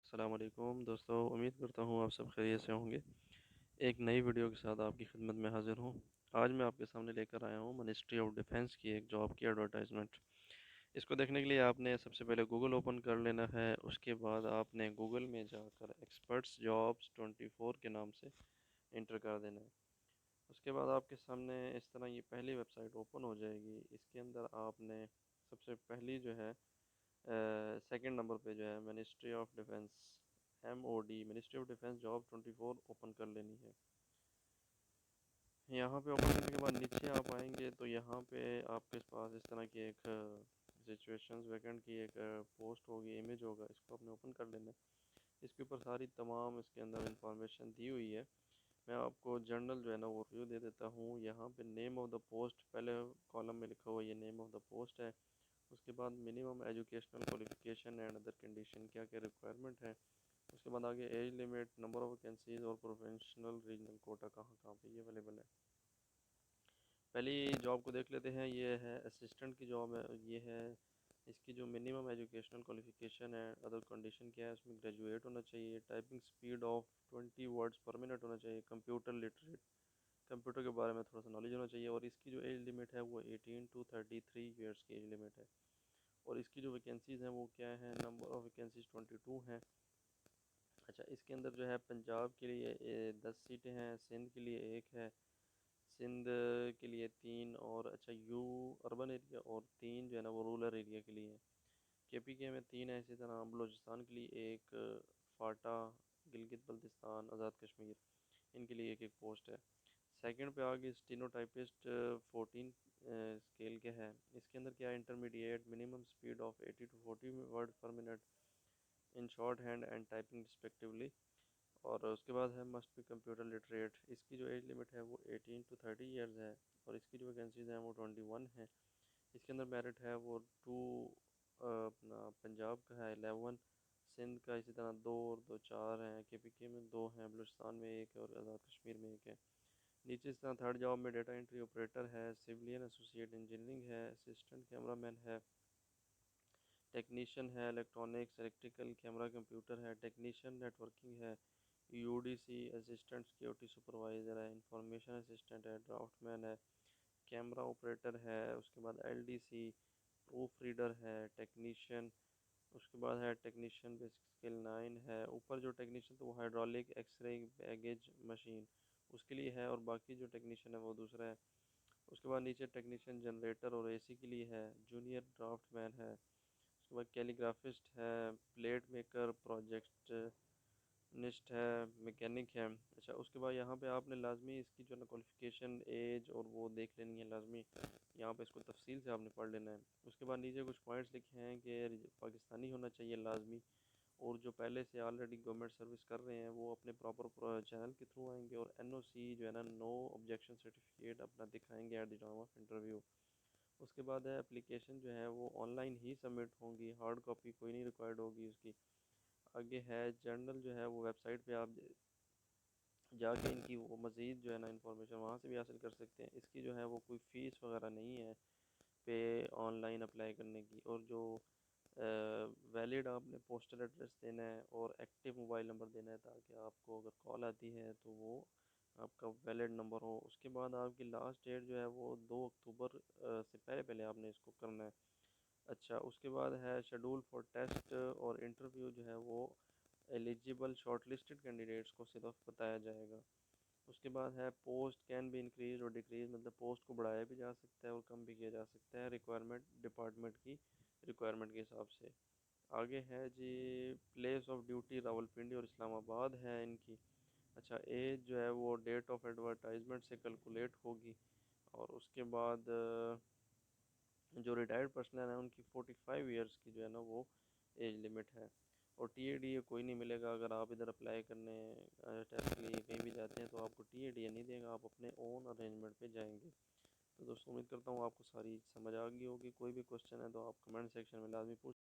अस्सलाम वालेकुम दोस्तों, उम्मीद करता हूँ आप सब खैरियत से होंगे। एक नई वीडियो के साथ आपकी खिदमत में हाज़िर हूँ। आज मैं आपके सामने लेकर आया हूँ मिनिस्ट्री ऑफ डिफेंस की एक जॉब की एडवर्टाइजमेंट। इसको देखने के लिए आपने सबसे पहले गूगल ओपन कर लेना है। उसके बाद आपने गूगल में जाकर एक्सपर्ट्स जॉब्स 24 के नाम से इंटर कर देना है। उसके बाद आपके सामने इस तरह ये पहली वेबसाइट ओपन हो जाएगी। इसके अंदर आपने सबसे पहली जो है सेकंड नंबर पे जो है ministry of defence MOD ministry of defence job 24 open कर लेनी है। यहाँ पे ओपन करने के बाद नीचे आप आएंगे तो यहाँ पे आपके पास इस तरह की एक सिचुएशंस वैकेंट की एक पोस्ट होगी, इमेज होगा। इसको आपने ओपन कर लेना है। इसके ऊपर सारी तमाम इसके अंदर इंफॉर्मेशन दी हुई है। मैं आपको जनरल जो है ना वो रिव्यू दे देता हूँ। यहाँ पे नेम ऑफ द पोस्ट पहले कॉलम में लिखा हुआ, ये नेम ऑफ द पोस्ट है। उसके बाद minimum educational qualification and other condition, क्या क्या रिक्वायरमेंट है। उसके बाद आगे age limit, number of vacancies और प्रोफेशनल रीजनल कोटा कहाँ कहाँ पे ये अवेलेबल है। पहली जॉब को देख लेते हैं। ये है असिस्टेंट की जॉब है। ये है इसकी जो मिनिमम एजुकेशनल क्वालिफिकेशन है, अदर कंडीशन क्या है, उसमें ग्रेजुएट होना चाहिए, टाइपिंग स्पीड ऑफ 20 वर्ड्स पर मिनट होना चाहिए, कंप्यूटर लिटरेट, कंप्यूटर के बारे में थोड़ा सा नॉलेज होना चाहिए। और इसकी जो एज लिमिट है वो 18 टू 33 ईयर्स की एज लिमिट है। और इसकी जो वैकेंसीज़ हैं वो क्या है, नंबर ऑफ़ वैकेंसीज 22 हैं। अच्छा, इसके अंदर जो है पंजाब के लिए 10 सीटें हैं, सिंध के लिए एक है, सिंध के लिए 3, और अच्छा यू अर्बन एरिया, और 3 जो है ना वो रूरल एरिया के लिए है। KPK में 3 है। इसी तरह बलूचिस्तान के लिए एक, फाटा, गिलगित बल्तिस्तान, आज़ाद कश्मीर, इनके लिए एक एक पोस्ट है। सेकंड पे आ गई स्टीनोटाइपिस्ट 14 स्केल के है। इसके अंदर क्या है, intermediate, minimum speed of 80 to 40 word per minute in shorthand and typing respectively. और उसके बाद है मस्ट बी कंप्यूटर लिटरेट। इसकी जो एज लिमिट है वो 18 टू 30 ईयर्स है। और इसकी जो वैकेंसीज हैं वो 21 है। इसके अंदर मेरिट है वो 2, अपना पंजाब का है 11, सिंध का इसी तरह 2 और 2 4 हैं, KPK में 2 हैं, बलूचिस्तान में एक है, और आज़ाद कश्मीर में एक है। नीचे इस तरह थर्ड जॉब में डेटा एंट्री ऑपरेटर है, सिविलियन एसोसिएट इंजीनियरिंग है, असिस्टेंट कैमरामैन है, टेक्नीशियन है, इलेक्ट्रॉनिक्स इलेक्ट्रिकल कैमरा कंप्यूटर है, टेक्नीशियन नेटवर्किंग है, UDC असिस्टेंट सिक्योरिटी सुपरवाइज़र है, इंफॉर्मेशन असिस्टेंट है, ड्राफ्टमैन है, कैमरा ऑपरेटर है। उसके बाद LDC प्रूफ रीडर है, टेक्नीशियन। उसके बाद है टेक्नीशियन बेसिक स्किल 9 है। ऊपर जो टेक्नीशियन तो वो हाइड्रोलिक एक्सरे बैगेज मशीन उसके लिए है, और बाकी जो टेक्नीशियन है वो दूसरा है। उसके बाद नीचे टेक्नीशियन जनरेटर और AC के लिए है, जूनियर ड्राफ्टमैन है। उसके बाद कैलीग्राफिस्ट है, प्लेट मेकर, प्रोजेक्ट निस्ट है, मैकेनिक है। अच्छा, उसके बाद यहाँ पे आपने लाजमी इसकी जो है ना क्वालिफ़िकेशन, एज और वो देख लेनी है लाजमी। यहाँ पे इसको तफसील से आपने पढ़ लेना है। उसके बाद नीचे कुछ पॉइंट्स लिखे हैं कि पाकिस्तानी होना चाहिए लाजमी, और जो पहले से ऑलरेडी गवर्नमेंट सर्विस कर रहे हैं वो अपने प्रॉपर चैनल के थ्रू आएंगे, और NOC जो है ना नो ऑब्जेक्शन सर्टिफिकेट अपना दिखाएंगे at the time of interview. उसके बाद है एप्लीकेशन जो है वो ऑनलाइन ही सबमिट होंगी, हार्ड कॉपी कोई नहीं रिक्वायर्ड होगी उसकी। आगे है जर्नल जो है वो वेबसाइट पे आप जाके इनकी वो मज़ीद जो है ना इंफॉर्मेशन वहाँ से भी हासिल कर सकते हैं। इसकी जो है वो कोई फ़ीस वगैरह नहीं है पे ऑनलाइन अप्लाई करने की। और जो वैलिड आपने पोस्टल एड्रेस देना है और एक्टिव मोबाइल नंबर देना है, ताकि आपको अगर कॉल आती है तो वो आपका वैलिड नंबर हो। उसके बाद आपकी लास्ट डेट जो है वो 2 अक्टूबर से पहले पहले आपने इसको करना है। अच्छा, उसके बाद है शेड्यूल फॉर टेस्ट और इंटरव्यू जो है वो एलिजिबल शॉर्टलिस्टेड कैंडिडेट्स को सिर्फ बताया जाएगा। उसके बाद है पोस्ट कैन बी इंक्रीज और डिक्रीज, मतलब पोस्ट को बढ़ाया भी जा सकता है और कम भी किया जा सकता है रिक्वायरमेंट, डिपार्टमेंट की रिक्वायरमेंट के हिसाब से। आगे है जी प्लेस ऑफ ड्यूटी रावलपिंडी और इस्लामाबाद है इनकी। अच्छा, एज जो है वो डेट ऑफ एडवर्टाइजमेंट से कैलकुलेट होगी। और उसके बाद जो रिटायर्ड पर्सनल है उनकी 45 ईयर्स की जो है ना वो एज लिमिट है। और TADA कोई नहीं मिलेगा। अगर आप इधर अप्लाई करने टेस्ट के लिए कहीं भी जाते हैं तो आपको TADA नहीं देगा, आप अपने ओन अरेंजमेंट पे जाएंगे। तो दोस्तों, उम्मीद करता हूँ आपको सारी समझ आ गई होगी। कोई भी क्वेश्चन है तो आप कमेंट सेक्शन में लाजमी पूछ